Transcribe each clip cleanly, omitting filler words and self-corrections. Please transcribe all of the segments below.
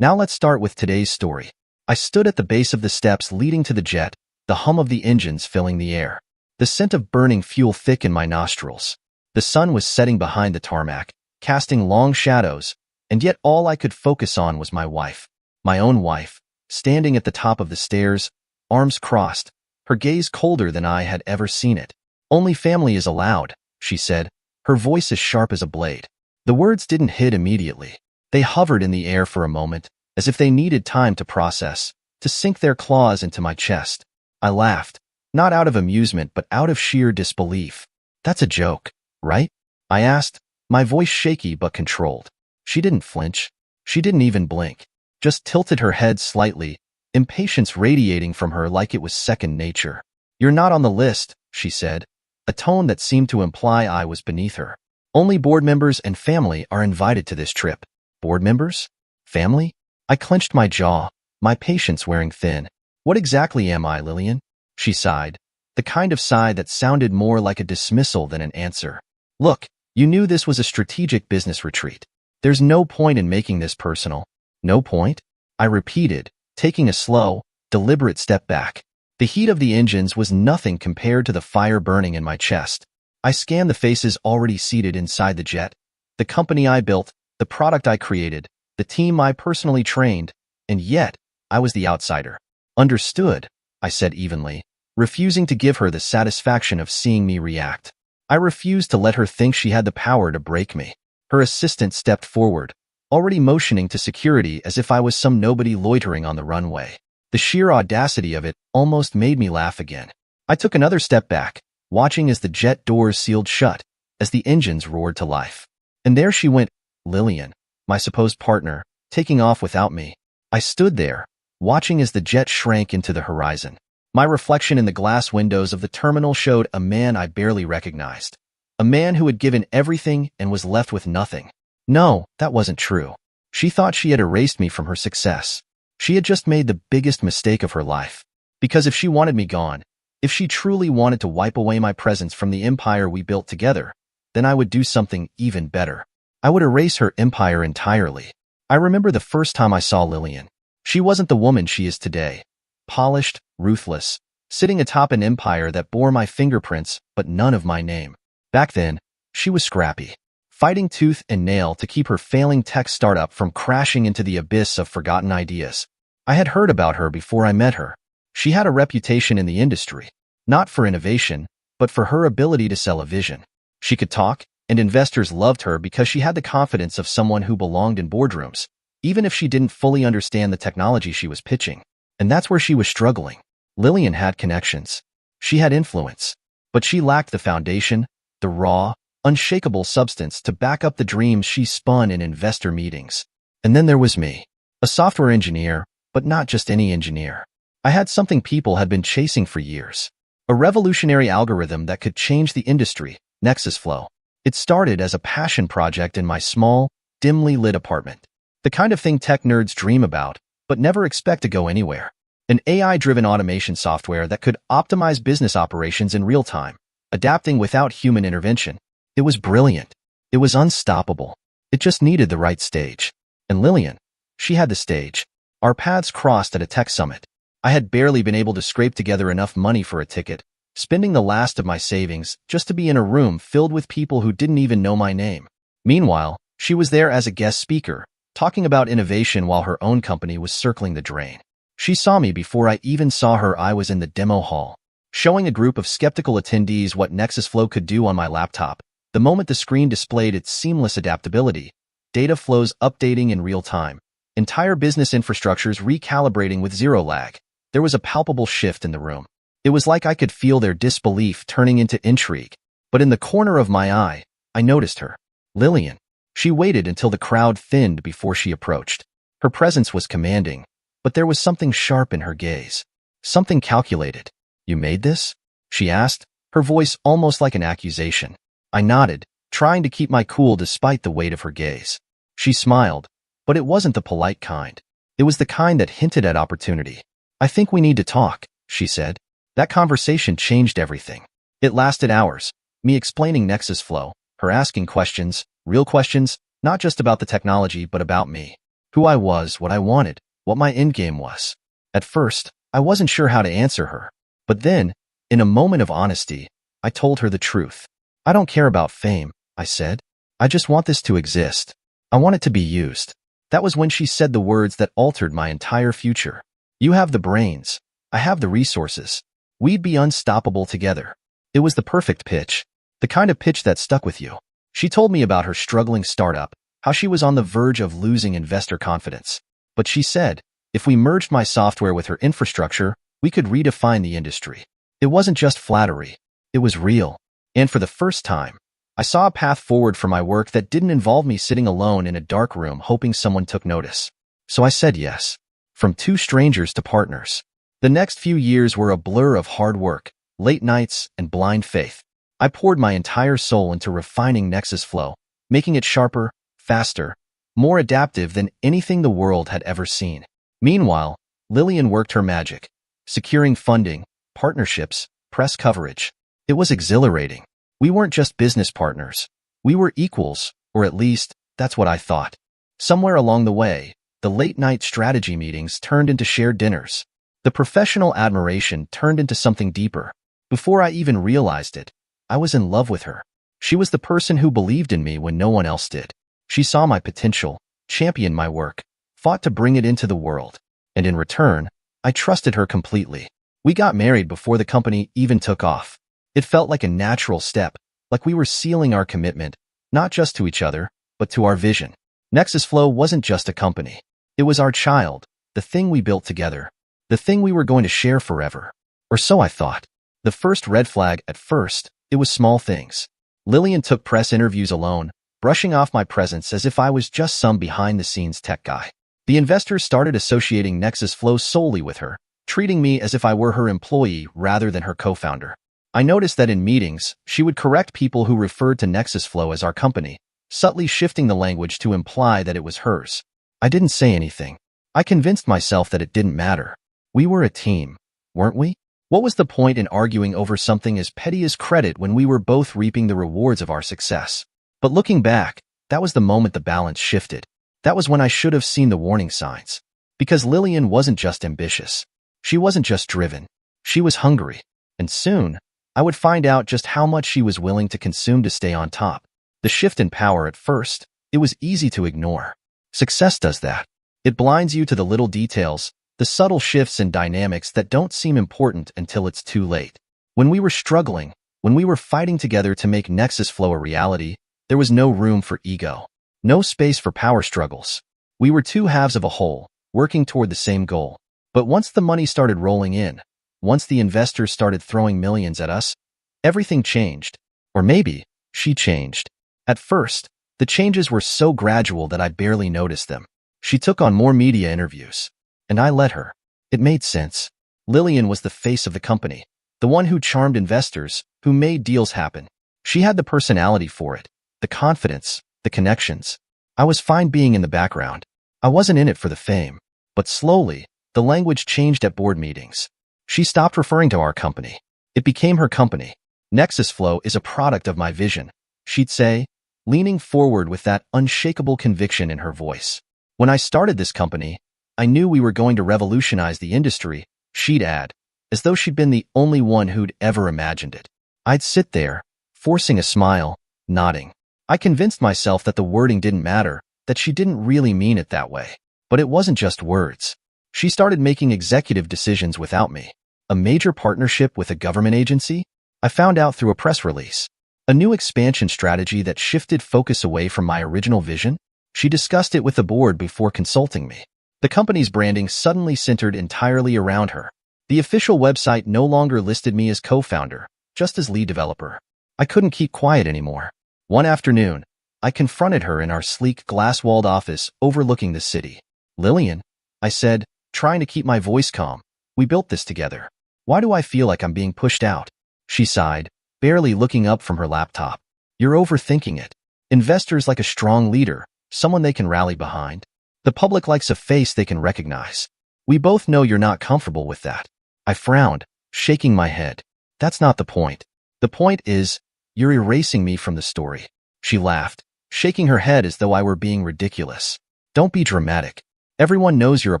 Now let's start with today's story. I stood at the base of the steps leading to the jet, the hum of the engines filling the air. The scent of burning fuel thick in my nostrils. The sun was setting behind the tarmac, casting long shadows, and yet all I could focus on was my wife. My own wife, standing at the top of the stairs, arms crossed, her gaze colder than I had ever seen it. "Only family is allowed," she said, her voice as sharp as a blade. The words didn't hit immediately. They hovered in the air for a moment, as if they needed time to process, to sink their claws into my chest. I laughed, not out of amusement but out of sheer disbelief. "That's a joke, right?" I asked, my voice shaky but controlled. She didn't flinch. She didn't even blink, just tilted her head slightly, impatience radiating from her like it was second nature. "You're not on the list," she said, a tone that seemed to imply I was beneath her. "Only board members and family are invited to this trip." Board members? Family? I clenched my jaw, my patience wearing thin. "What exactly am I, Lillian?" She sighed, the kind of sigh that sounded more like a dismissal than an answer. "Look, you knew this was a strategic business retreat. There's no point in making this personal." "No point?" I repeated, taking a slow, deliberate step back. The heat of the engines was nothing compared to the fire burning in my chest. I scanned the faces already seated inside the jet, the company I built, the product I created, the team I personally trained, and yet I was the outsider. "Understood," I said evenly, refusing to give her the satisfaction of seeing me react. I refused to let her think she had the power to break me. Her assistant stepped forward, already motioning to security as if I was some nobody loitering on the runway. The sheer audacity of it almost made me laugh again. I took another step back, watching as the jet doors sealed shut, as the engines roared to life. And there she went, Lillian, my supposed partner, taking off without me. I stood there, watching as the jet shrank into the horizon. My reflection in the glass windows of the terminal showed a man I barely recognized. A man who had given everything and was left with nothing. No, that wasn't true. She thought she had erased me from her success. She had just made the biggest mistake of her life. Because if she wanted me gone, if she truly wanted to wipe away my presence from the empire we built together, then I would do something even better. I would erase her empire entirely. I remember the first time I saw Lillian. She wasn't the woman she is today. Polished, ruthless, sitting atop an empire that bore my fingerprints but none of my name. Back then, she was scrappy, fighting tooth and nail to keep her failing tech startup from crashing into the abyss of forgotten ideas. I had heard about her before I met her. She had a reputation in the industry, not for innovation, but for her ability to sell a vision. She could talk, and investors loved her because she had the confidence of someone who belonged in boardrooms, even if she didn't fully understand the technology she was pitching. And that's where she was struggling. Lillian had connections. She had influence. But she lacked the foundation, the raw, unshakable substance to back up the dreams she spun in investor meetings. And then there was me, a software engineer, but not just any engineer. I had something people had been chasing for years. A revolutionary algorithm that could change the industry, NexusFlow. It started as a passion project in my small, dimly lit apartment. The kind of thing tech nerds dream about, but never expect to go anywhere. An AI-driven automation software that could optimize business operations in real time, adapting without human intervention. It was brilliant. It was unstoppable. It just needed the right stage. And Lillian, she had the stage. Our paths crossed at a tech summit. I had barely been able to scrape together enough money for a ticket, spending the last of my savings just to be in a room filled with people who didn't even know my name. Meanwhile, she was there as a guest speaker, talking about innovation while her own company was circling the drain. She saw me before I even saw her. I was in the demo hall, showing a group of skeptical attendees what NexusFlow could do on my laptop. The moment the screen displayed its seamless adaptability, data flows updating in real time, entire business infrastructures recalibrating with zero lag, there was a palpable shift in the room. It was like I could feel their disbelief turning into intrigue. But in the corner of my eye, I noticed her. Lillian. She waited until the crowd thinned before she approached. Her presence was commanding, but there was something sharp in her gaze. Something calculated. "You made this?" she asked, her voice almost like an accusation. I nodded, trying to keep my cool despite the weight of her gaze. She smiled, but it wasn't the polite kind. It was the kind that hinted at opportunity. "I think we need to talk," she said. That conversation changed everything. It lasted hours, me explaining NexusFlow, her asking questions, real questions, not just about the technology but about me. who I was, what I wanted, what my endgame was. At first, I wasn't sure how to answer her. But then, in a moment of honesty, I told her the truth. I don't care about fame, I said. I just want this to exist. I want it to be used. That was when she said the words that altered my entire future. You have the brains. I have the resources. We'd be unstoppable together. It was the perfect pitch. The kind of pitch that stuck with you. She told me about her struggling startup, how she was on the verge of losing investor confidence. But she said, if we merged my software with her infrastructure, we could redefine the industry. It wasn't just flattery. It was real. And for the first time, I saw a path forward for my work that didn't involve me sitting alone in a dark room hoping someone took notice. So I said yes. From two strangers to partners. The next few years were a blur of hard work, late nights, and blind faith. I poured my entire soul into refining Nexus Flow, making it sharper, faster, more adaptive than anything the world had ever seen. Meanwhile, Lillian worked her magic, securing funding, partnerships, press coverage. It was exhilarating. We weren't just business partners. We were equals, or at least, that's what I thought. Somewhere along the way, the late-night strategy meetings turned into shared dinners. The professional admiration turned into something deeper. Before I even realized it, I was in love with her. She was the person who believed in me when no one else did. She saw my potential, championed my work, fought to bring it into the world. And in return, I trusted her completely. We got married before the company even took off. It felt like a natural step, like we were sealing our commitment, not just to each other, but to our vision. Nexus Flow wasn't just a company. It was our child, the thing we built together, the thing we were going to share forever. Or so I thought. The first red flag at first, it was small things. Lillian took press interviews alone, brushing off my presence as if I was just some behind-the-scenes tech guy. The investors started associating Nexus Flow solely with her, treating me as if I were her employee rather than her co-founder. I noticed that in meetings, she would correct people who referred to Nexus Flow as our company, subtly shifting the language to imply that it was hers. I didn't say anything. I convinced myself that it didn't matter. We were a team, weren't we? What was the point in arguing over something as petty as credit when we were both reaping the rewards of our success? But looking back, that was the moment the balance shifted. That was when I should have seen the warning signs. Because Lillian wasn't just ambitious. She wasn't just driven. She was hungry. And soon, I would find out just how much she was willing to consume to stay on top. The shift in power at first, it was easy to ignore. Success does that. It blinds you to the little details, the subtle shifts and dynamics that don't seem important until it's too late. When we were struggling, when we were fighting together to make Nexus Flow a reality, there was no room for ego. No space for power struggles. We were two halves of a whole, working toward the same goal. But once the money started rolling in, once the investors started throwing millions at us, everything changed. Or maybe, she changed. At first, the changes were so gradual that I barely noticed them. She took on more media interviews. And I let her. It made sense. Lillian was the face of the company, the one who charmed investors, who made deals happen. She had the personality for it, the confidence, the connections. I was fine being in the background. I wasn't in it for the fame. But slowly, the language changed at board meetings. She stopped referring to our company. It became her company. Nexus Flow is a product of my vision, she'd say, leaning forward with that unshakable conviction in her voice. When I started this company, I knew we were going to revolutionize the industry, she'd add, as though she'd been the only one who'd ever imagined it. I'd sit there, forcing a smile, nodding. I convinced myself that the wording didn't matter, that she didn't really mean it that way. But it wasn't just words. She started making executive decisions without me. A major partnership with a government agency? I found out through a press release. A new expansion strategy that shifted focus away from my original vision? She discussed it with the board before consulting me. The company's branding suddenly centered entirely around her. The official website no longer listed me as co-founder, just as lead developer. I couldn't keep quiet anymore. One afternoon, I confronted her in our sleek glass-walled office overlooking the city. Lillian, I said, trying to keep my voice calm, we built this together. Why do I feel like I'm being pushed out? She sighed, barely looking up from her laptop. You're overthinking it. Investors like a strong leader, someone they can rally behind. The public likes a face they can recognize. We both know you're not comfortable with that. I frowned, shaking my head. That's not the point. The point is, you're erasing me from the story. She laughed, shaking her head as though I were being ridiculous. Don't be dramatic. Everyone knows you're a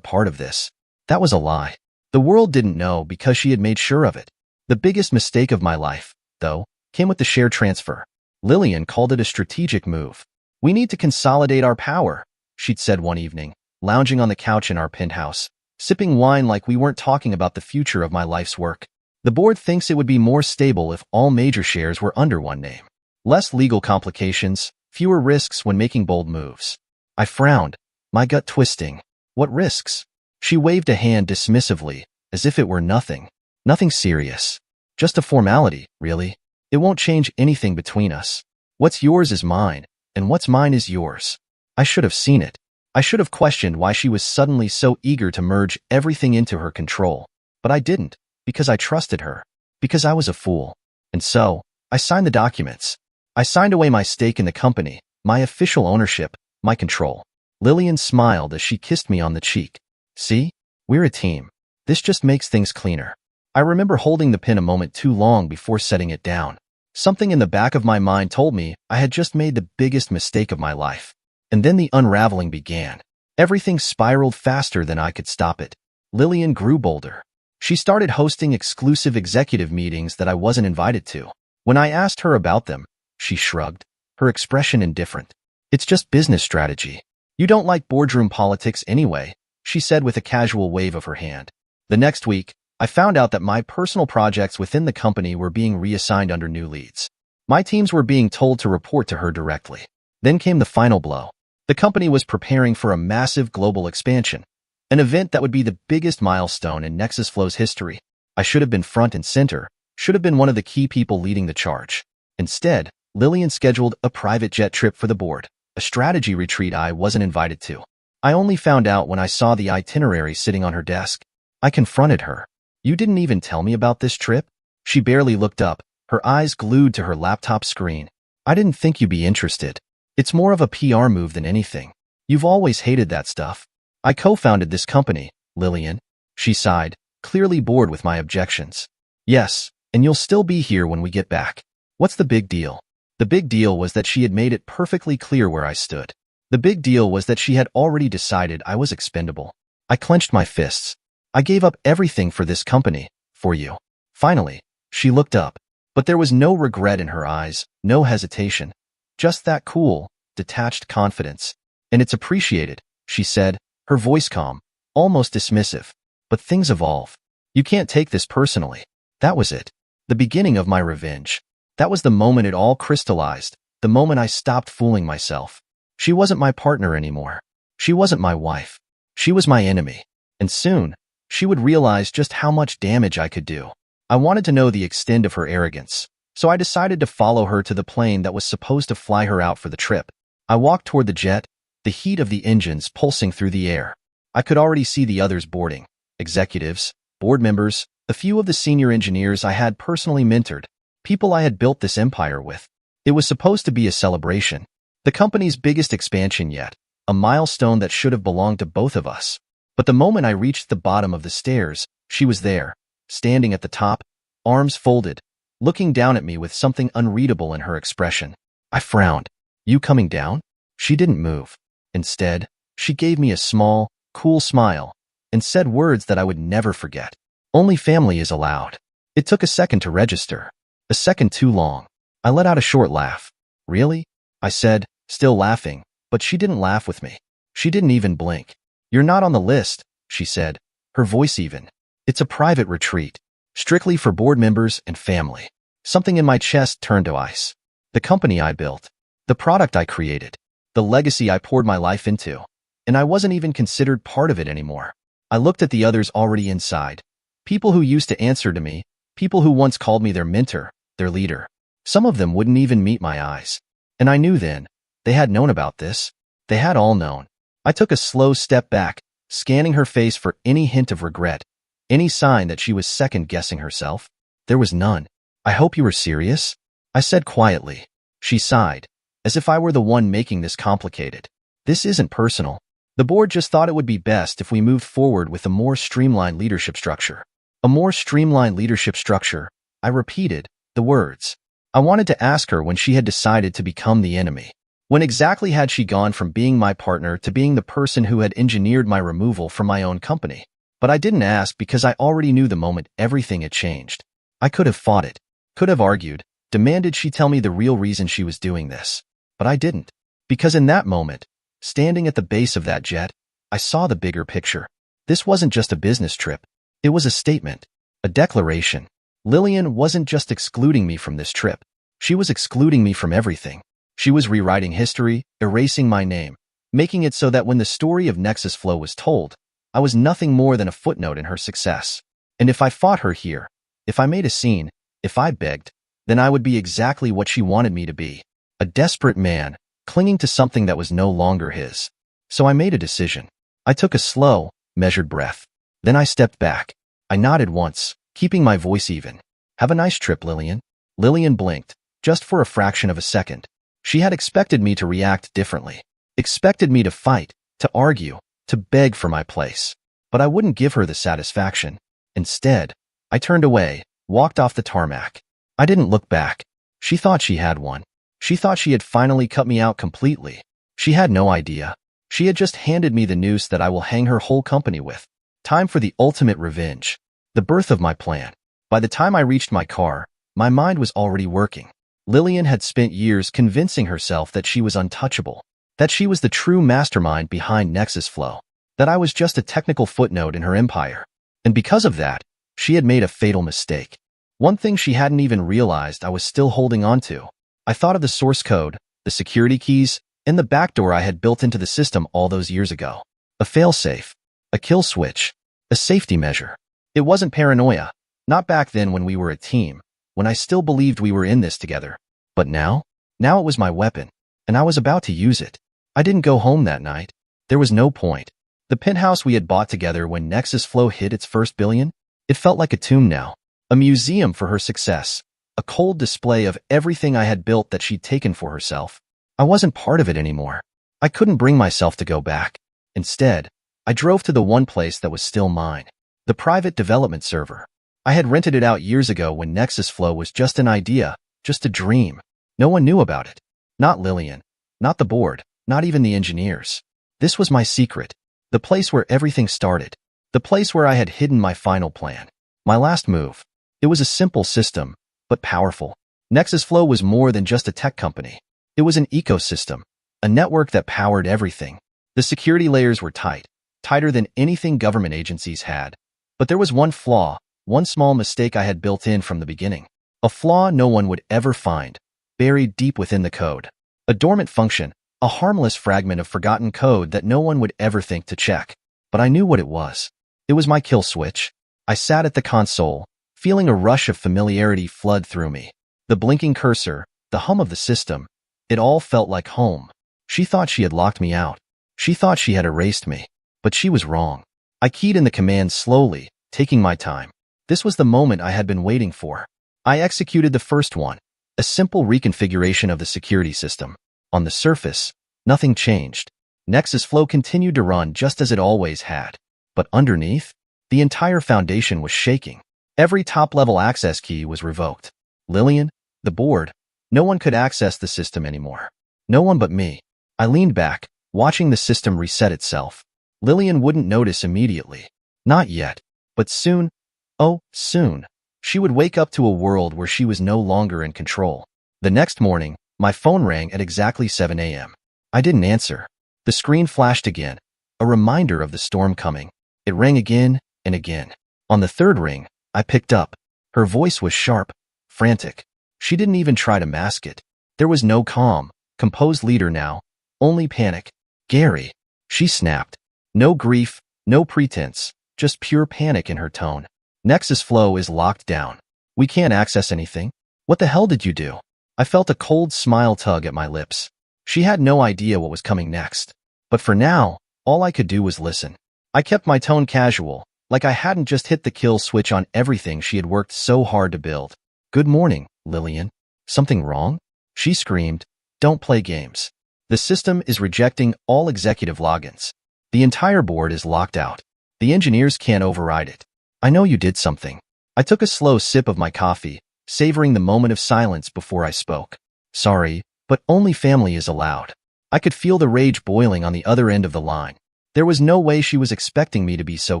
part of this. That was a lie. The world didn't know because she had made sure of it. The biggest mistake of my life, though, came with the share transfer. Lillian called it a strategic move. We need to consolidate our power, she'd said one evening, lounging on the couch in our penthouse, sipping wine like we weren't talking about the future of my life's work. The board thinks it would be more stable if all major shares were under one name. Less legal complications, fewer risks when making bold moves. I frowned, my gut twisting. What risks? She waved a hand dismissively, as if it were nothing. Nothing serious. Just a formality, really. It won't change anything between us. What's yours is mine, and what's mine is yours. I should have seen it. I should have questioned why she was suddenly so eager to merge everything into her control. But I didn't, because I trusted her. Because I was a fool. And so, I signed the documents. I signed away my stake in the company, my official ownership, my control. Lillian smiled as she kissed me on the cheek. See? We're a team. This just makes things cleaner. I remember holding the pen a moment too long before setting it down. Something in the back of my mind told me I had just made the biggest mistake of my life. And then the unraveling began. Everything spiraled faster than I could stop it. Lillian grew bolder. She started hosting exclusive executive meetings that I wasn't invited to. When I asked her about them, she shrugged, her expression indifferent. It's just business strategy. You don't like boardroom politics anyway, she said with a casual wave of her hand. The next week, I found out that my personal projects within the company were being reassigned under new leads. My teams were being told to report to her directly. Then came the final blow. The company was preparing for a massive global expansion, an event that would be the biggest milestone in Nexus Flow's history. I should have been front and center, should have been one of the key people leading the charge. Instead, Lillian scheduled a private jet trip for the board, a strategy retreat I wasn't invited to. I only found out when I saw the itinerary sitting on her desk. I confronted her. You didn't even tell me about this trip? She barely looked up, her eyes glued to her laptop screen. I didn't think you'd be interested. It's more of a PR move than anything. You've always hated that stuff. I co-founded this company, Lillian. She sighed, clearly bored with my objections. Yes, and you'll still be here when we get back. What's the big deal? The big deal was that she had made it perfectly clear where I stood. The big deal was that she had already decided I was expendable. I clenched my fists. I gave up everything for this company, for you. Finally, she looked up, but there was no regret in her eyes, no hesitation. Just that cool, detached confidence. And it's appreciated, she said, her voice calm, almost dismissive. But things evolve. You can't take this personally. That was it. The beginning of my revenge. That was the moment it all crystallized, the moment I stopped fooling myself. She wasn't my partner anymore. She wasn't my wife. She was my enemy. And soon, she would realize just how much damage I could do. I wanted to know the extent of her arrogance, so I decided to follow her to the plane that was supposed to fly her out for the trip. I walked toward the jet, the heat of the engines pulsing through the air. I could already see the others boarding, executives, board members, a few of the senior engineers I had personally mentored, people I had built this empire with. It was supposed to be a celebration, the company's biggest expansion yet, a milestone that should have belonged to both of us. But the moment I reached the bottom of the stairs, she was there, standing at the top, arms folded, looking down at me with something unreadable in her expression. I frowned. You coming down? She didn't move. Instead, she gave me a small, cool smile and said words that I would never forget. Only family is allowed. It took a second to register. A second too long. I let out a short laugh. Really? I said, still laughing, but she didn't laugh with me. She didn't even blink. You're not on the list, she said, her voice even. It's a private retreat, strictly for board members and family. Something in my chest turned to ice. The company I built, the product I created, the legacy I poured my life into, and I wasn't even considered part of it anymore. I looked at the others already inside, people who used to answer to me, people who once called me their mentor, their leader. Some of them wouldn't even meet my eyes. And I knew then, they had known about this. They had all known. I took a slow step back, scanning her face for any hint of regret, any sign that she was second-guessing herself. There was none. I hope you were serious, I said quietly. She sighed, as if I were the one making this complicated. This isn't personal. The board just thought it would be best if we moved forward with a more streamlined leadership structure. A more streamlined leadership structure, I repeated, the words. I wanted to ask her when she had decided to become the enemy. When exactly had she gone from being my partner to being the person who had engineered my removal from my own company? But I didn't ask because I already knew the moment everything had changed. I could have fought it, could have argued, demanded she tell me the real reason she was doing this. But I didn't. Because in that moment, standing at the base of that jet, I saw the bigger picture. This wasn't just a business trip. It was a statement, a declaration. Lillian wasn't just excluding me from this trip. She was excluding me from everything. She was rewriting history, erasing my name, making it so that when the story of Nexus Flow was told, I was nothing more than a footnote in her success. And if I fought her here, if I made a scene, if I begged, then I would be exactly what she wanted me to be. A desperate man, clinging to something that was no longer his. So I made a decision. I took a slow, measured breath. Then I stepped back. I nodded once, keeping my voice even. Have a nice trip, Lillian. Lillian blinked, just for a fraction of a second. She had expected me to react differently. Expected me to fight, to argue, to beg for my place. But I wouldn't give her the satisfaction. Instead, I turned away, walked off the tarmac. I didn't look back. She thought she had one. She thought she had finally cut me out completely. She had no idea. She had just handed me the noose that I will hang her whole company with. Time for the ultimate revenge. The birth of my plan. By the time I reached my car, my mind was already working. Lillian had spent years convincing herself that she was untouchable, that she was the true mastermind behind Nexus Flow, that I was just a technical footnote in her empire. And because of that, she had made a fatal mistake. One thing she hadn't even realized I was still holding on to. I thought of the source code, the security keys, and the backdoor I had built into the system all those years ago. A failsafe, a kill switch, a safety measure. It wasn't paranoia, not back then when we were a team, when I still believed we were in this together. But now? Now it was my weapon, and I was about to use it. I didn't go home that night. There was no point. The penthouse we had bought together when Nexus Flow hit its first billion, it felt like a tomb now, a museum for her success, a cold display of everything I had built that she'd taken for herself. I wasn't part of it anymore. I couldn't bring myself to go back. Instead, I drove to the one place that was still mine, the private development server. I had rented it out years ago when Nexus Flow was just an idea, just a dream. No one knew about it. Not Lillian, not the board, not even the engineers. This was my secret, the place where everything started, the place where I had hidden my final plan, my last move. It was a simple system, but powerful. Nexus Flow was more than just a tech company. It was an ecosystem, a network that powered everything. The security layers were tight, tighter than anything government agencies had. But there was one flaw, one small mistake I had built in from the beginning. A flaw no one would ever find, buried deep within the code. A dormant function, a harmless fragment of forgotten code that no one would ever think to check. But I knew what it was. It was my kill switch. I sat at the console, feeling a rush of familiarity flood through me. The blinking cursor, the hum of the system, it all felt like home. She thought she had locked me out. She thought she had erased me. But she was wrong. I keyed in the command slowly, taking my time. This was the moment I had been waiting for. I executed the first one, a simple reconfiguration of the security system. On the surface, nothing changed. Nexus Flow continued to run just as it always had. But underneath, the entire foundation was shaking. Every top-level access key was revoked. Lillian, the board, no one could access the system anymore. No one but me. I leaned back, watching the system reset itself. Lillian wouldn't notice immediately. Not yet. But soon, oh, soon, she would wake up to a world where she was no longer in control. The next morning, my phone rang at exactly 7 a.m. I didn't answer. The screen flashed again, a reminder of the storm coming. It rang again and again. On the third ring, I picked up. Her voice was sharp, frantic. She didn't even try to mask it. There was no calm, composed leader now, only panic. Gary, she snapped. No grief, no pretense, just pure panic in her tone. Nexus Flow is locked down. We can't access anything. What the hell did you do? I felt a cold smile tug at my lips. She had no idea what was coming next. But for now, all I could do was listen. I kept my tone casual, like I hadn't just hit the kill switch on everything she had worked so hard to build. Good morning, Lillian. Something wrong? She screamed. Don't play games. The system is rejecting all executive logins. The entire board is locked out. The engineers can't override it. I know you did something. I took a slow sip of my coffee, savoring the moment of silence before I spoke. Sorry, but only family is allowed. I could feel the rage boiling on the other end of the line. There was no way she was expecting me to be so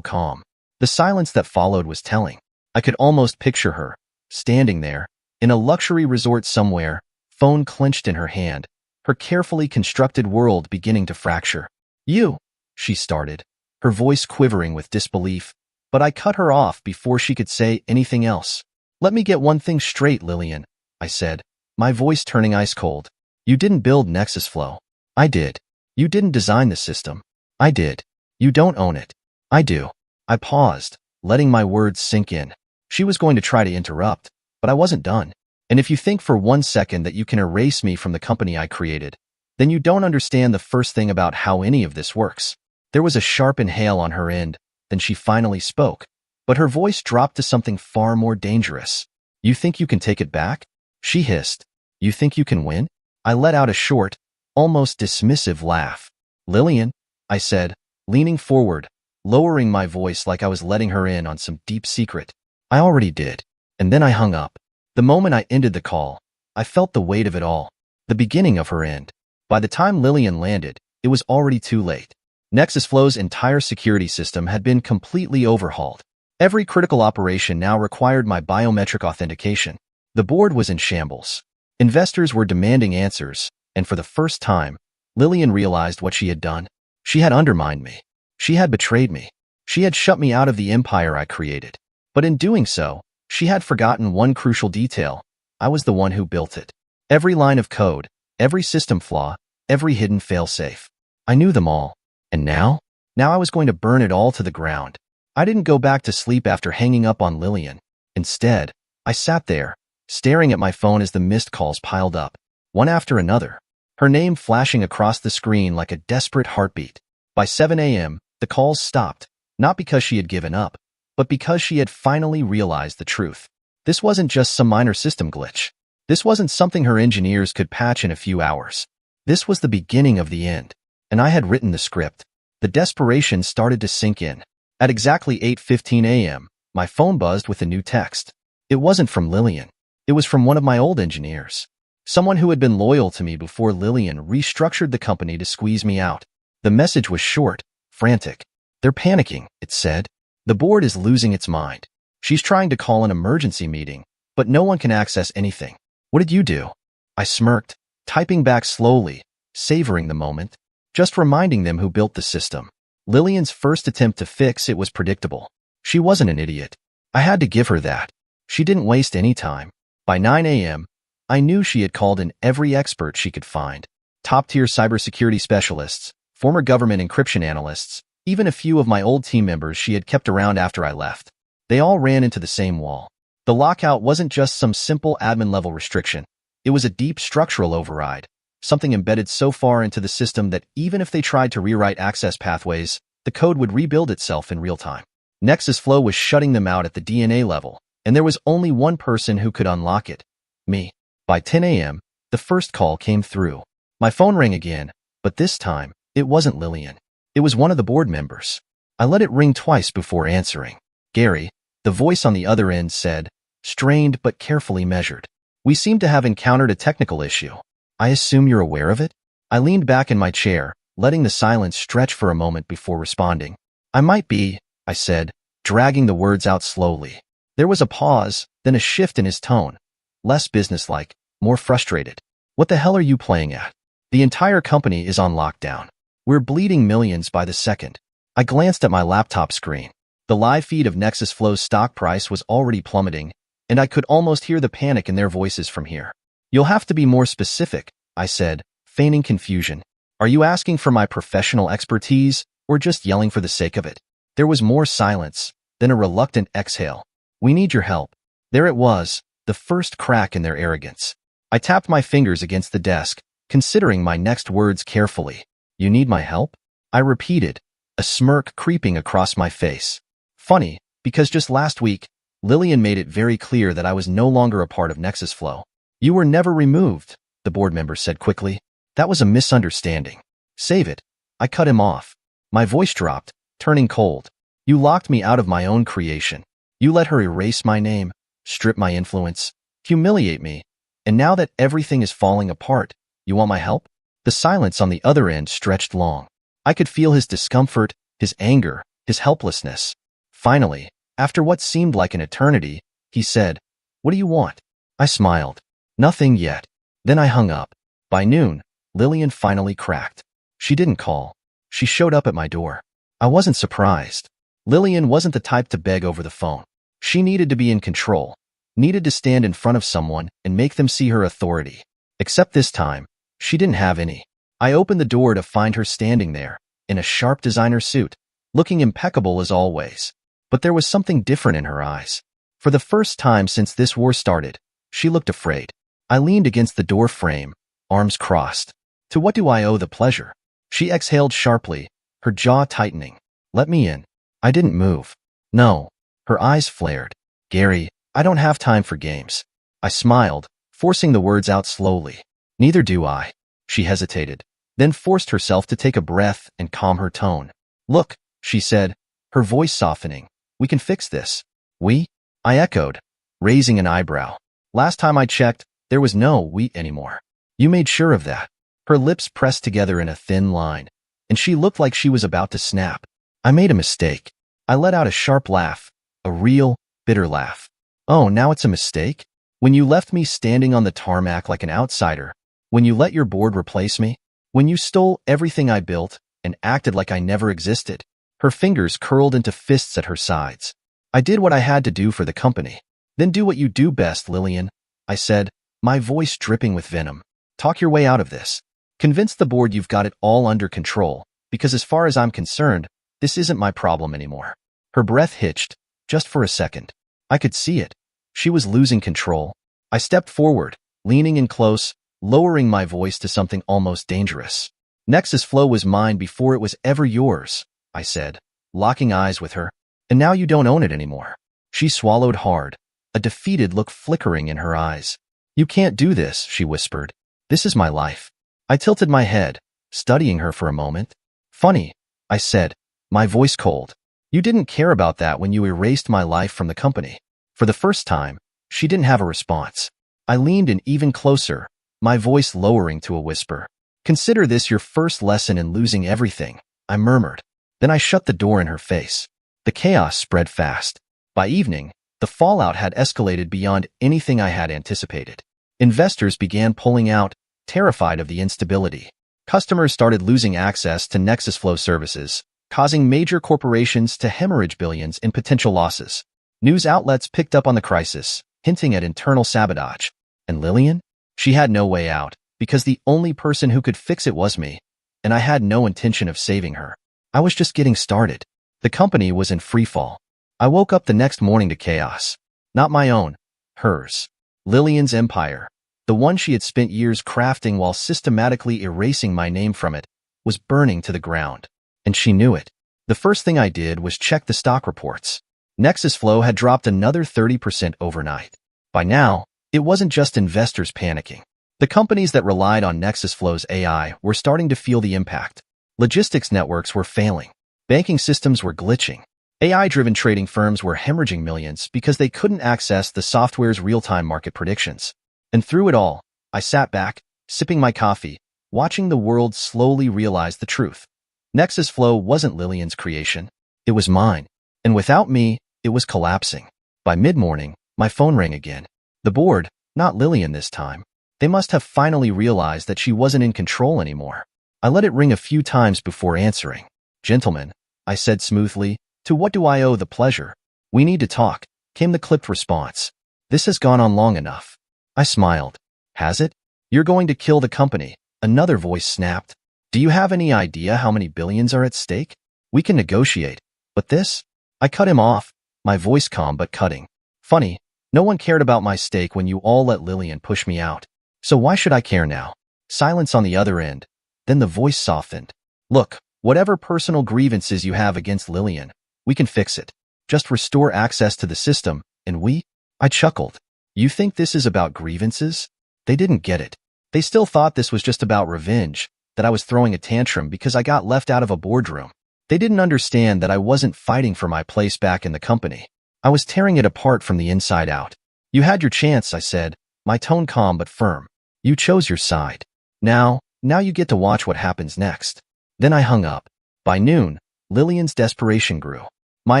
calm. The silence that followed was telling. I could almost picture her, standing there, in a luxury resort somewhere, phone clenched in her hand, her carefully constructed world beginning to fracture. "You," she started, her voice quivering with disbelief, but I cut her off before she could say anything else. "Let me get one thing straight, Lillian," I said, my voice turning ice cold. "You didn't build Nexus Flow. I did. You didn't design the system. I did. You don't own it. I do." I paused, letting my words sink in. She was going to try to interrupt, but I wasn't done. "And if you think for 1 second that you can erase me from the company I created, then you don't understand the first thing about how any of this works." There was a sharp inhale on her end, then she finally spoke, but her voice dropped to something far more dangerous. "You think you can take it back?" she hissed. "You think you can win?" I let out a short, almost dismissive laugh. "Lillian," I said, leaning forward, lowering my voice like I was letting her in on some deep secret. "I already did." And then I hung up. The moment I ended the call, I felt the weight of it all, the beginning of her end. By the time Lillian landed, it was already too late. Nexus Flow's entire security system had been completely overhauled. Every critical operation now required my biometric authentication. The board was in shambles. Investors were demanding answers, and for the first time, Lillian realized what she had done. She had undermined me. She had betrayed me. She had shut me out of the empire I created. But in doing so, she had forgotten one crucial detail. I was the one who built it. Every line of code, every system flaw, every hidden failsafe. I knew them all. And now? Now I was going to burn it all to the ground. I didn't go back to sleep after hanging up on Lillian. Instead, I sat there, staring at my phone as the missed calls piled up, one after another, her name flashing across the screen like a desperate heartbeat. By 7 a.m., the calls stopped, not because she had given up, but because she had finally realized the truth. This wasn't just some minor system glitch. This wasn't something her engineers could patch in a few hours. This was the beginning of the end, and I had written the script. The desperation started to sink in. At exactly 8:15 a.m., my phone buzzed with a new text. It wasn't from Lillian. It was from one of my old engineers. Someone who had been loyal to me before Lillian restructured the company to squeeze me out. The message was short, frantic. "They're panicking," it said. "The board is losing its mind. She's trying to call an emergency meeting, but no one can access anything." "What did you do?" I smirked, typing back slowly, savoring the moment, just reminding them who built the system. Lillian's first attempt to fix it was predictable. She wasn't an idiot. I had to give her that. She didn't waste any time. By 9 a.m., I knew she had called in every expert she could find. Top-tier cybersecurity specialists, former government encryption analysts, even a few of my old team members she had kept around after I left. They all ran into the same wall. The lockout wasn't just some simple admin-level restriction. It was a deep structural override, something embedded so far into the system that even if they tried to rewrite access pathways, the code would rebuild itself in real time. Nexus Flow was shutting them out at the DNA level, and there was only one person who could unlock it: me. By 10 a.m., the first call came through. My phone rang again, but this time, it wasn't Lillian. It was one of the board members. I let it ring twice before answering. "Gary," the voice on the other end said, strained but carefully measured. "We seem to have encountered a technical issue. I assume you're aware of it?" I leaned back in my chair, letting the silence stretch for a moment before responding. "I might be," I said, dragging the words out slowly. There was a pause, then a shift in his tone. Less businesslike, more frustrated. "What the hell are you playing at? The entire company is on lockdown. We're bleeding millions by the second." I glanced at my laptop screen. The live feed of Nexus Flow's stock price was already plummeting, and I could almost hear the panic in their voices from here. "You'll have to be more specific," I said, feigning confusion. "Are you asking for my professional expertise, or just yelling for the sake of it?" There was more silence, then a reluctant exhale. "We need your help." There it was, the first crack in their arrogance. I tapped my fingers against the desk, considering my next words carefully. "You need my help?" I repeated, a smirk creeping across my face. Funny, because just last week, Lillian made it very clear that I was no longer a part of Nexus Flow. "You were never removed," the board member said quickly. "That was a misunderstanding." "Save it." I cut him off. My voice dropped, turning cold. "You locked me out of my own creation. You let her erase my name, strip my influence, humiliate me, and now that everything is falling apart, you want my help?" The silence on the other end stretched long. I could feel his discomfort, his anger, his helplessness. Finally, after what seemed like an eternity, he said, "What do you want?" I smiled. "Nothing yet." Then I hung up. By noon, Lillian finally cracked. She didn't call. She showed up at my door. I wasn't surprised. Lillian wasn't the type to beg over the phone. She needed to be in control, needed to stand in front of someone and make them see her authority. Except this time, she didn't have any. I opened the door to find her standing there, in a sharp designer suit, looking impeccable as always. But there was something different in her eyes. For the first time since this war started, she looked afraid. I leaned against the door frame, arms crossed. "To what do I owe the pleasure?" She exhaled sharply, her jaw tightening. "Let me in." I didn't move. "No." Her eyes flared. "Gary, I don't have time for games." I smiled, forcing the words out slowly. "Neither do I." She hesitated, then forced herself to take a breath and calm her tone. "Look," she said, her voice softening. "We can fix this." "We?" I echoed, raising an eyebrow. "Last time I checked, there was no we anymore." "You made sure of that." Her lips pressed together in a thin line, and she looked like she was about to snap. "I made a mistake." I let out a sharp laugh, a real, bitter laugh. "Oh, now it's a mistake? When you left me standing on the tarmac like an outsider, when you let your board replace me, when you stole everything I built and acted like I never existed." Her fingers curled into fists at her sides. "I did what I had to do for the company." "Then do what you do best, Lillian," I said, my voice dripping with venom. "Talk your way out of this. Convince the board you've got it all under control, because as far as I'm concerned, this isn't my problem anymore." Her breath hitched, just for a second. I could see it. She was losing control. I stepped forward, leaning in close, lowering my voice to something almost dangerous. "Nexus Flow was mine before it was ever yours," I said, locking eyes with her. "And now you don't own it anymore." She swallowed hard, a defeated look flickering in her eyes. "You can't do this," she whispered. "This is my life." I tilted my head, studying her for a moment. "Funny," I said, my voice cold. "You didn't care about that when you erased my life from the company." For the first time, she didn't have a response. I leaned in even closer, my voice lowering to a whisper. "Consider this your first lesson in losing everything," I murmured. Then I shut the door in her face. The chaos spread fast. By evening, the fallout had escalated beyond anything I had anticipated. Investors began pulling out, terrified of the instability. Customers started losing access to Nexus Flow services, causing major corporations to hemorrhage billions in potential losses. News outlets picked up on the crisis, hinting at internal sabotage. And Lillian? She had no way out, because the only person who could fix it was me, and I had no intention of saving her. I was just getting started. The company was in freefall. I woke up the next morning to chaos. Not my own, hers. Lillian's empire, the one she had spent years crafting while systematically erasing my name from it, was burning to the ground. And she knew it. The first thing I did was check the stock reports. Nexus Flow had dropped another 30% overnight. By now, it wasn't just investors panicking. The companies that relied on Nexus Flow's AI were starting to feel the impact. Logistics networks were failing. Banking systems were glitching. AI-driven trading firms were hemorrhaging millions because they couldn't access the software's real-time market predictions. And through it all, I sat back, sipping my coffee, watching the world slowly realize the truth. Nexus Flow wasn't Lillian's creation. It was mine. And without me, it was collapsing. By mid-morning, my phone rang again. The board, not Lillian this time. They must have finally realized that she wasn't in control anymore. I let it ring a few times before answering. "Gentlemen," I said smoothly, "to what do I owe the pleasure?" "We need to talk," came the clipped response. "This has gone on long enough." I smiled. "Has it? You're going to kill the company," another voice snapped. "Do you have any idea how many billions are at stake? We can negotiate. But this?" I cut him off, my voice calm but cutting. "Funny, no one cared about my stake when you all let Lillian push me out. So why should I care now?" Silence on the other end. Then the voice softened. "Look, whatever personal grievances you have against Lillian, we can fix it. Just restore access to the system, and we—" I chuckled. "You think this is about grievances?" They didn't get it. They still thought this was just about revenge, that I was throwing a tantrum because I got left out of a boardroom. They didn't understand that I wasn't fighting for my place back in the company. I was tearing it apart from the inside out. "You had your chance," I said, my tone calm but firm. "You chose your side. Now, Now you get to watch what happens next." Then I hung up. By noon, Lillian's desperation grew. My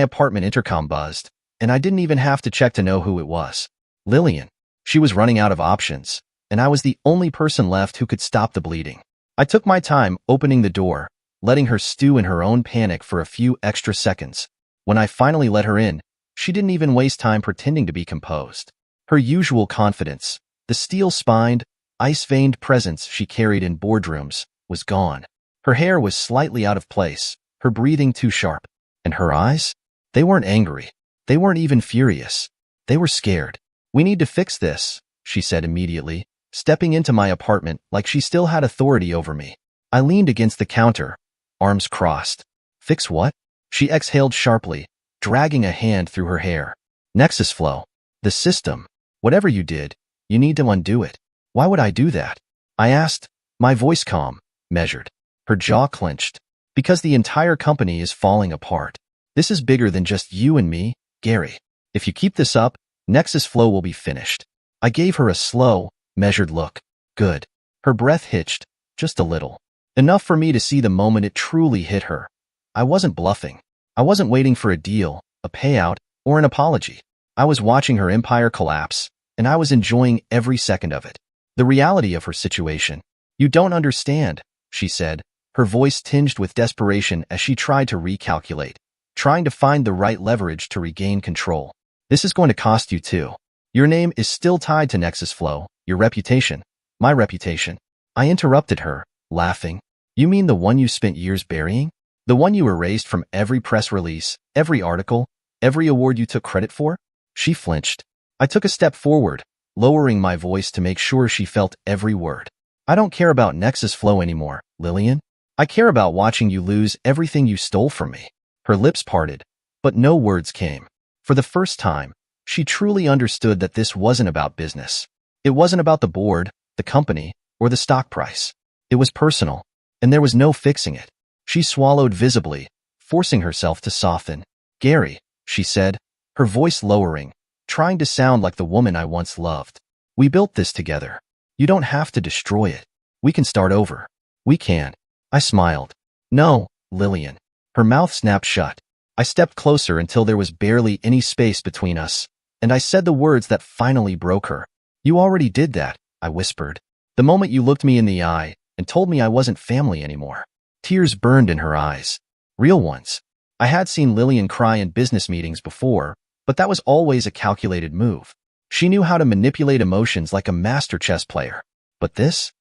apartment intercom buzzed, and I didn't even have to check to know who it was. Lillian. She was running out of options, and I was the only person left who could stop the bleeding. I took my time opening the door, letting her stew in her own panic for a few extra seconds. When I finally let her in, she didn't even waste time pretending to be composed. Her usual confidence, the steel-spined, ice-veined presence she carried in boardrooms, was gone. Her hair was slightly out of place, her breathing too sharp. And her eyes? They weren't angry. They weren't even furious. They were scared. "We need to fix this," she said immediately, stepping into my apartment like she still had authority over me. I leaned against the counter, arms crossed. "Fix what?" She exhaled sharply, dragging a hand through her hair. "Nexus flow. The system. Whatever you did, you need to undo it." "Why would I do that?" I asked, my voice calm, measured. Her jaw clenched. "Because the entire company is falling apart. This is bigger than just you and me, Gary. If you keep this up, Nexus flow will be finished." I gave her a slow, measured look. "Good." Her breath hitched, just a little. Enough for me to see the moment it truly hit her. I wasn't bluffing. I wasn't waiting for a deal, a payout, or an apology. I was watching her empire collapse, and I was enjoying every second of it. The reality of her situation. "You don't understand," she said, her voice tinged with desperation as she tried to recalculate, trying to find the right leverage to regain control. "This is going to cost you too. Your name is still tied to Nexus Flow, your reputation, my reputation." I interrupted her, laughing. "You mean the one you spent years burying? The one you erased from every press release, every article, every award you took credit for?" She flinched. I took a step forward, lowering my voice to make sure she felt every word. "I don't care about Nexus Flow anymore, Lillian. I care about watching you lose everything you stole from me." Her lips parted, but no words came. For the first time, she truly understood that this wasn't about business. It wasn't about the board, the company, or the stock price. It was personal, and there was no fixing it. She swallowed visibly, forcing herself to soften. "Gary," she said, her voice lowering, trying to sound like the woman I once loved. "We built this together. You don't have to destroy it. We can start over. We can." I smiled. "No, Lillian." Her mouth snapped shut. I stepped closer until there was barely any space between us, and I said the words that finally broke her. "You already did that," I whispered. "The moment you looked me in the eye and told me I wasn't family anymore." Tears burned in her eyes. Real ones. I had seen Lillian cry in business meetings before, but that was always a calculated move. She knew how to manipulate emotions like a master chess player. But this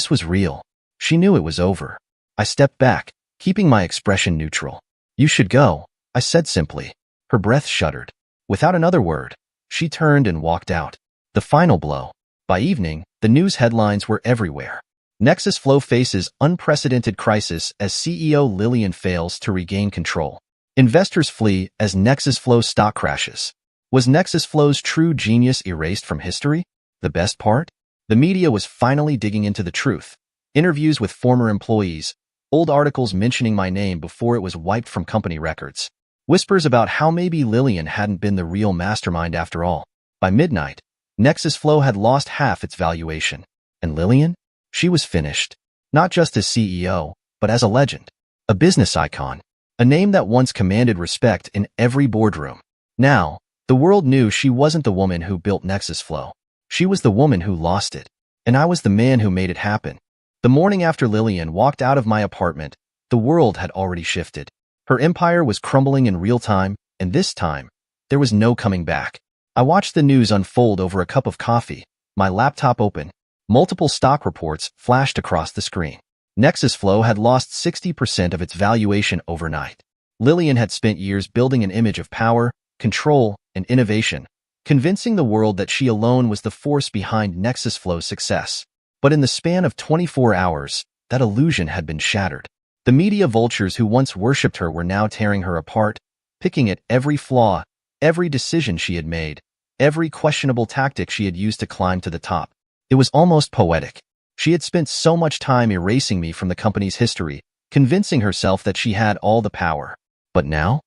was real. She knew it was over. I stepped back, keeping my expression neutral. "You should go," I said simply. Her breath shuddered. Without another word, she turned and walked out. The final blow. By evening, the news headlines were everywhere. Nexus Flow faces unprecedented crisis as CEO Lillian fails to regain control. Investors flee as Nexus Flow stock crashes. Was Nexus Flow's true genius erased from history? The best part? The media was finally digging into the truth. Interviews with former employees, old articles mentioning my name before it was wiped from company records. Whispers about how maybe Lillian hadn't been the real mastermind after all. By midnight, Nexus Flow had lost half its valuation. And Lillian? She was finished. Not just as CEO, but as a legend. A business icon. A name that once commanded respect in every boardroom. Now, the world knew she wasn't the woman who built Nexus Flow. She was the woman who lost it. And I was the man who made it happen. The morning after Lillian walked out of my apartment, the world had already shifted. Her empire was crumbling in real time, and this time, there was no coming back. I watched the news unfold over a cup of coffee, my laptop open. Multiple stock reports flashed across the screen. Nexus Flow had lost 60% of its valuation overnight. Lillian had spent years building an image of power, control, and innovation, convincing the world that she alone was the force behind Nexus Flow's success. But in the span of 24 hours, that illusion had been shattered. The media vultures who once worshipped her were now tearing her apart, picking at every flaw, every decision she had made, every questionable tactic she had used to climb to the top. It was almost poetic. She had spent so much time erasing me from the company's history, convincing herself that she had all the power. But now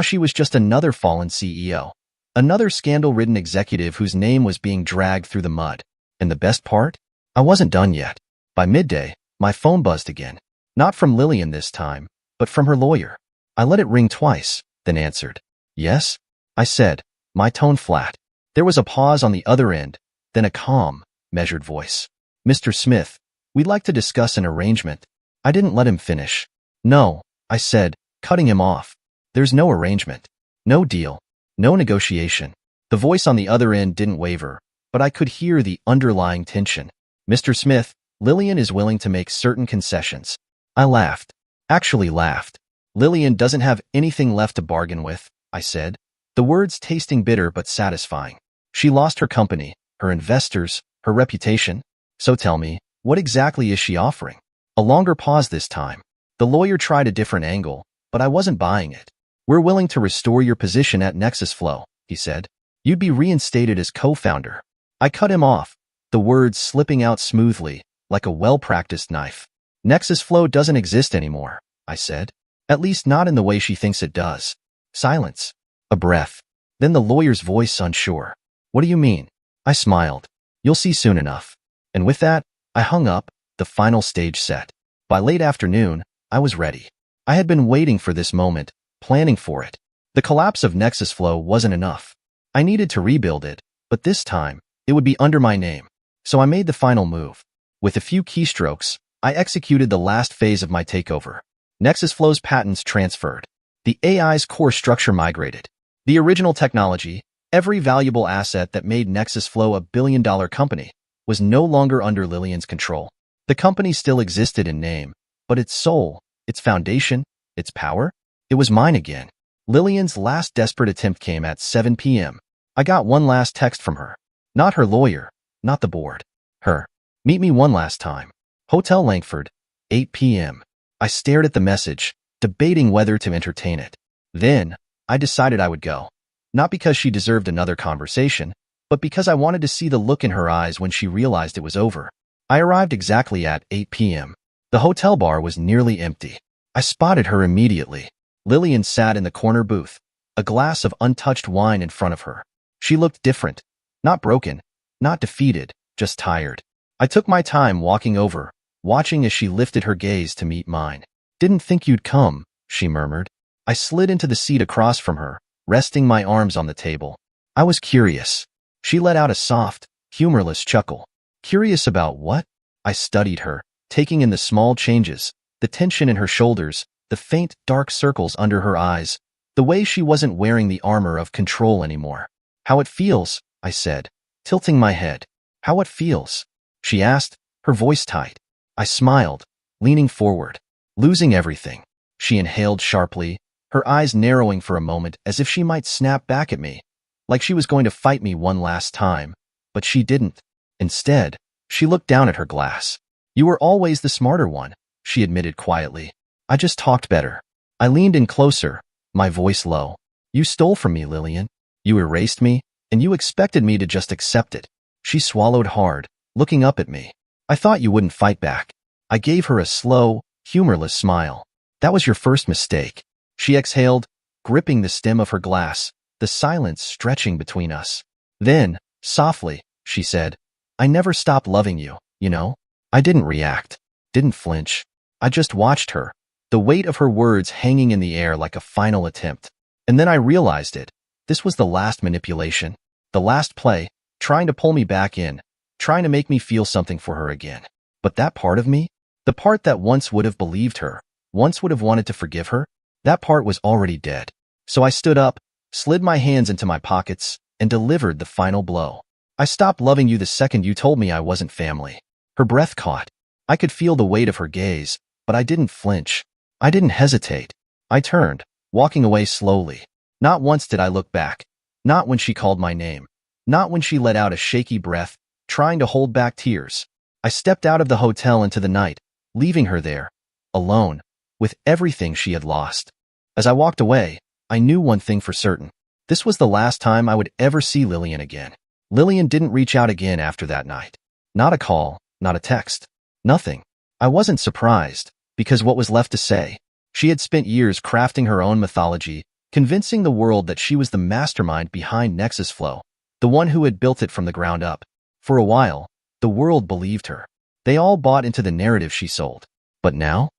she was just another fallen CEO, another scandal-ridden executive whose name was being dragged through the mud. And the best part? I wasn't done yet. By midday, My phone buzzed again. Not from Lillian this time, but from her lawyer. I let it ring twice, then answered. Yes? I said, my tone flat. There was a pause on the other end, then a calm, measured voice. Mr. Smith, we'd like to discuss an arrangement. I didn't let him finish. No, I said, cutting him off. There's no arrangement. No deal. No negotiation. The voice on the other end didn't waver, but I could hear the underlying tension. Mr. Smith, Lillian is willing to make certain concessions. I laughed. Actually laughed. Lillian doesn't have anything left to bargain with, I said, the words tasting bitter but satisfying. She lost her company, her investors, her reputation. So tell me, what exactly is she offering? A longer pause this time. The lawyer tried a different angle, but I wasn't buying it. We're willing to restore your position at Nexus Flow, he said. You'd be reinstated as co-founder. I cut him off, the words slipping out smoothly, like a well-practiced knife. Nexus Flow doesn't exist anymore, I said. At least not in the way she thinks it does. Silence. A breath. Then the lawyer's voice unsure. What do you mean? I smiled. You'll see soon enough. And with that, I hung up, the final stage set. By late afternoon, I was ready. I had been waiting for this moment, planning for it. The collapse of Nexus Flow wasn't enough. I needed to rebuild it, but this time, it would be under my name. So I made the final move. With a few keystrokes, I executed the last phase of my takeover. Nexus Flow's patents transferred. The AI's core structure migrated. The original technology, every valuable asset that made Nexus Flow a billion-dollar company, was no longer under Lillian's control. The company still existed in name, but its soul, its foundation, its power, it was mine again. Lillian's last desperate attempt came at 7 p.m. I got one last text from her. Not her lawyer, not the board. Her. Meet me one last time. Hotel Langford, 8 p.m. I stared at the message, debating whether to entertain it. Then, I decided I would go. Not because she deserved another conversation, but because I wanted to see the look in her eyes when she realized it was over. I arrived exactly at 8 p.m. The hotel bar was nearly empty. I spotted her immediately. Lillian sat in the corner booth, a glass of untouched wine in front of her. She looked different. Not broken, not defeated, just tired. I took my time walking over, watching as she lifted her gaze to meet mine. Didn't think you'd come, she murmured. I slid into the seat across from her, resting my arms on the table. I was curious. She let out a soft, humorless chuckle. Curious about what? I studied her, taking in the small changes, the tension in her shoulders, the faint, dark circles under her eyes, the way she wasn't wearing the armor of control anymore. How it feels, I said, tilting my head. How it feels? She asked, her voice tight. I smiled, leaning forward. Losing everything. She inhaled sharply, her eyes narrowing for a moment as if she might snap back at me, like she was going to fight me one last time, but she didn't. Instead, she looked down at her glass. You were always the smarter one, she admitted quietly. I just talked better. I leaned in closer, my voice low. You stole from me, Lillian. You erased me, and you expected me to just accept it. She swallowed hard, looking up at me. I thought you wouldn't fight back. I gave her a slow, humorless smile. That was your first mistake. She exhaled, gripping the stem of her glass, the silence stretching between us. Then, softly, she said, I never stopped loving you, you know? I didn't react, didn't flinch. I just watched her, the weight of her words hanging in the air like a final attempt. And then I realized it. This was the last manipulation, the last play, trying to pull me back in, trying to make me feel something for her again. But that part of me, the part that once would have believed her, once would have wanted to forgive her, that part was already dead. So I stood up, slid my hands into my pockets, and delivered the final blow. I stopped loving you the second you told me I wasn't family. Her breath caught. I could feel the weight of her gaze, but I didn't flinch. I didn't hesitate. I turned, walking away slowly. Not once did I look back. Not when she called my name. Not when she let out a shaky breath, trying to hold back tears. I stepped out of the hotel into the night, leaving her there, alone, with everything she had lost. As I walked away, I knew one thing for certain. This was the last time I would ever see Lillian again. Lillian didn't reach out again after that night. Not a call, not a text. Nothing. I wasn't surprised, because what was left to say? She had spent years crafting her own mythology, convincing the world that she was the mastermind behind Nexus Flow, the one who had built it from the ground up. For a while, the world believed her. They all bought into the narrative she sold. But now,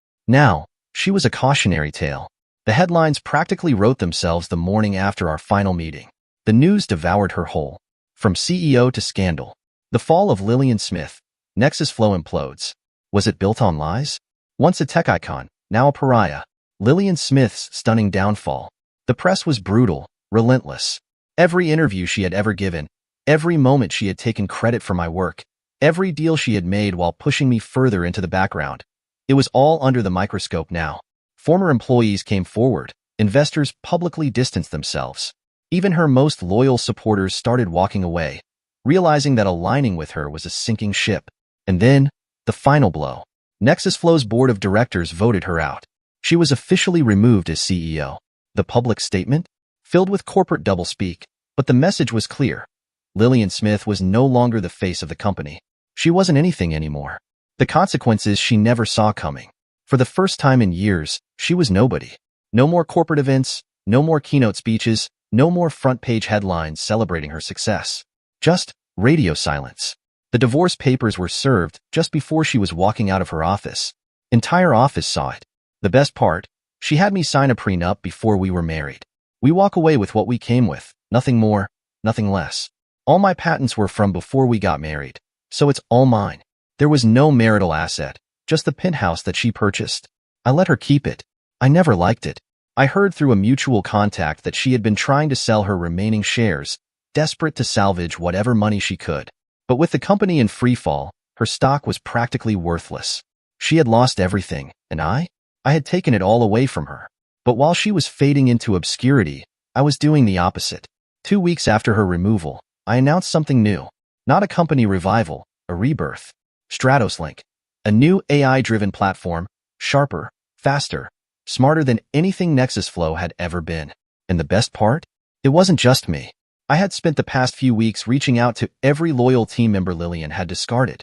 she was a cautionary tale. The headlines practically wrote themselves the morning after our final meeting. The news devoured her whole. From CEO to scandal. The fall of Lillian Smith. Nexus Flow implodes. Was it built on lies? Once a tech icon, now a pariah. Lillian Smith's stunning downfall. The press was brutal, relentless. Every interview she had ever given, every moment she had taken credit for my work, every deal she had made while pushing me further into the background. It was all under the microscope now. Former employees came forward. Investors publicly distanced themselves. Even her most loyal supporters started walking away, realizing that aligning with her was a sinking ship. And then, the final blow. Nexus Flow's board of directors voted her out. She was officially removed as CEO. The public statement? Filled with corporate doublespeak, but the message was clear. Lillian Smith was no longer the face of the company. She wasn't anything anymore. The consequences she never saw coming. For the first time in years, she was nobody. No more corporate events, no more keynote speeches, no more front-page headlines celebrating her success. Just radio silence. The divorce papers were served just before she was walking out of her office. Entire office saw it. The best part, she had me sign a prenup before we were married. We walk away with what we came with, nothing more, nothing less. All my patents were from before we got married, so it's all mine. There was no marital asset, just the penthouse that she purchased. I let her keep it. I never liked it. I heard through a mutual contact that she had been trying to sell her remaining shares, desperate to salvage whatever money she could. But with the company in freefall, her stock was practically worthless. She had lost everything, and I had taken it all away from her. But while she was fading into obscurity, I was doing the opposite. 2 weeks after her removal, I announced something new. Not a company revival, a rebirth. StratoSlink. A new AI-driven platform, sharper, faster, smarter than anything Nexus Flow had ever been. And the best part? It wasn't just me. I had spent the past few weeks reaching out to every loyal team member Lillian had discarded.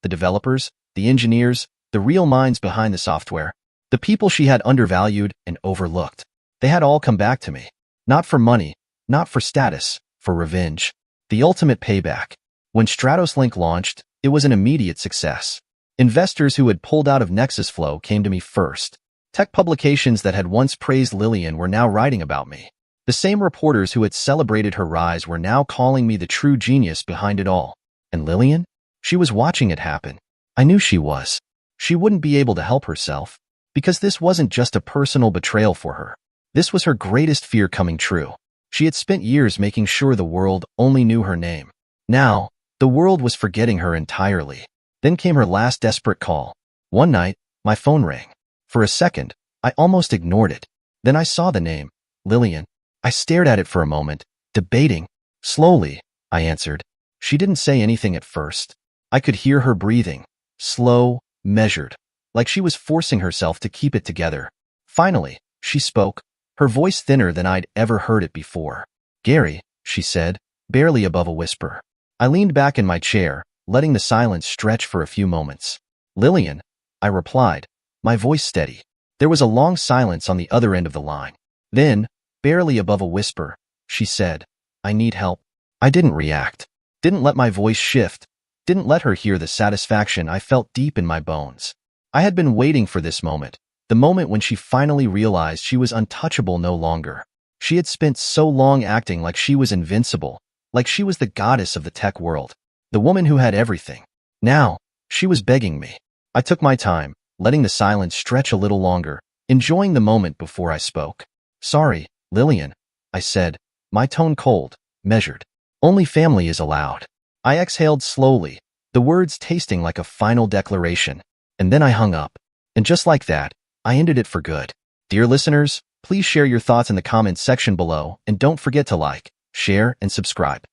The developers, the engineers, the real minds behind the software, the people she had undervalued and overlooked. They had all come back to me. Not for money, not for status, for revenge. The ultimate payback. When StratoSlink launched, it was an immediate success. Investors who had pulled out of Nexus Flow came to me first. Tech publications that had once praised Lillian were now writing about me. The same reporters who had celebrated her rise were now calling me the true genius behind it all. And Lillian? She was watching it happen. I knew she was. She wouldn't be able to help herself. Because this wasn't just a personal betrayal for her. This was her greatest fear coming true. She had spent years making sure the world only knew her name. Now, the world was forgetting her entirely. Then came her last desperate call. One night, my phone rang. For a second, I almost ignored it. Then I saw the name, Lillian. I stared at it for a moment, debating. Slowly, I answered. She didn't say anything at first. I could hear her breathing, slow, measured, like she was forcing herself to keep it together. Finally, she spoke, her voice thinner than I'd ever heard it before. Gary, she said, barely above a whisper. I leaned back in my chair, letting the silence stretch for a few moments. Lillian, I replied, my voice steady. There was a long silence on the other end of the line. Then, barely above a whisper, she said, I need help. I didn't react. Didn't let my voice shift. Didn't let her hear the satisfaction I felt deep in my bones. I had been waiting for this moment, the moment when she finally realized she was untouchable no longer. She had spent so long acting like she was invincible, like she was the goddess of the tech world, the woman who had everything. Now, she was begging me. I took my time, letting the silence stretch a little longer, enjoying the moment before I spoke. Sorry, Lillian, I said, my tone cold, measured. Only family is allowed. I exhaled slowly, the words tasting like a final declaration, and then I hung up. And just like that, I ended it for good. Dear listeners, please share your thoughts in the comments section below and don't forget to like, share, and subscribe.